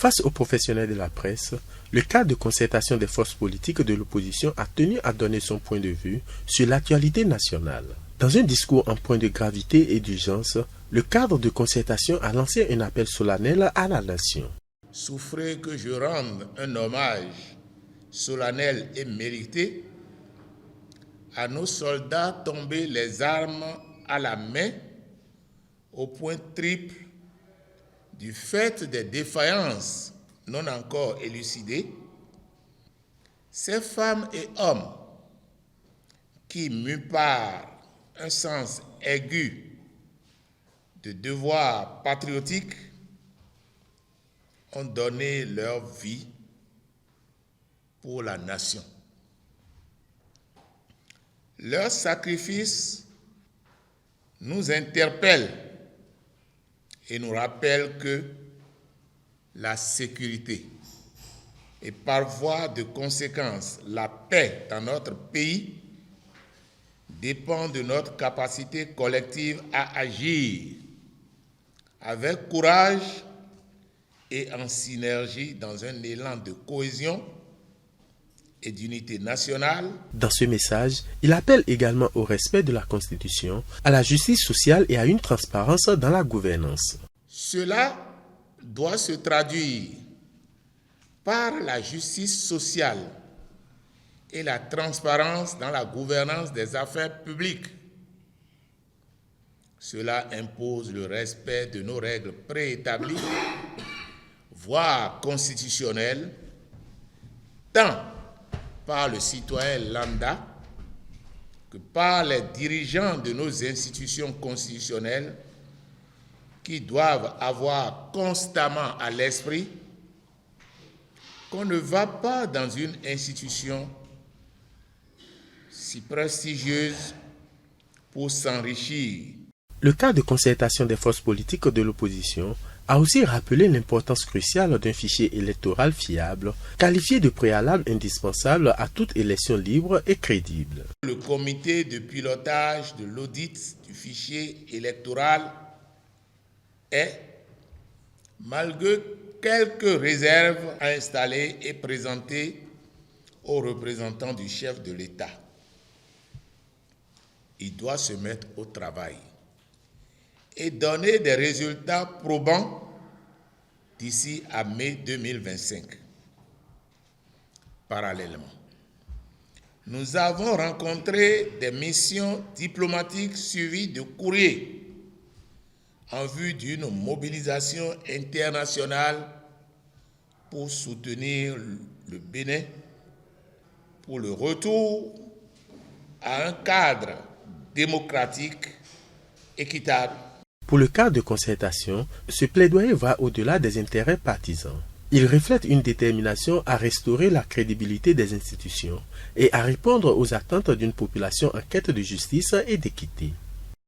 Face aux professionnels de la presse, le cadre de concertation des forces politiques de l'opposition a tenu à donner son point de vue sur l'actualité nationale. Dans un discours en point de gravité et d'urgence, le cadre de concertation a lancé un appel solennel à la nation. Souffrez que je rende un hommage solennel et mérité à nos soldats tombés les armes à la main au point triple du fait des défaillances non encore élucidées, ces femmes et hommes qui, mus par un sens aigu de devoir patriotique, ont donné leur vie pour la nation. Leur sacrifice nous interpelle et nous rappelle que la sécurité et par voie de conséquence la paix dans notre pays dépend de notre capacité collective à agir avec courage et en synergie dans un élan de cohésion et d'unité nationale. Dans ce message, il appelle également au respect de la Constitution, à la justice sociale et à une transparence dans la gouvernance. Cela doit se traduire par la justice sociale et la transparence dans la gouvernance des affaires publiques. Cela impose le respect de nos règles préétablies, voire constitutionnelles, tant par le citoyen lambda que par les dirigeants de nos institutions constitutionnelles qui doivent avoir constamment à l'esprit qu'on ne va pas dans une institution si prestigieuse pour s'enrichir. Le cadre de concertation des forces politiques de l'opposition a aussi rappelé l'importance cruciale d'un fichier électoral fiable, qualifié de préalable indispensable à toute élection libre et crédible. Le comité de pilotage de l'audit du fichier électoral est, malgré quelques réserves, installé et présenté aux représentants du chef de l'État. Il doit se mettre au travail et donner des résultats probants d'ici à mai 2025. Parallèlement, nous avons rencontré des missions diplomatiques suivies de courriers en vue d'une mobilisation internationale pour soutenir le Bénin pour le retour à un cadre démocratique équitable. Pour le cadre de concertation, ce plaidoyer va au-delà des intérêts partisans. Il reflète une détermination à restaurer la crédibilité des institutions et à répondre aux attentes d'une population en quête de justice et d'équité.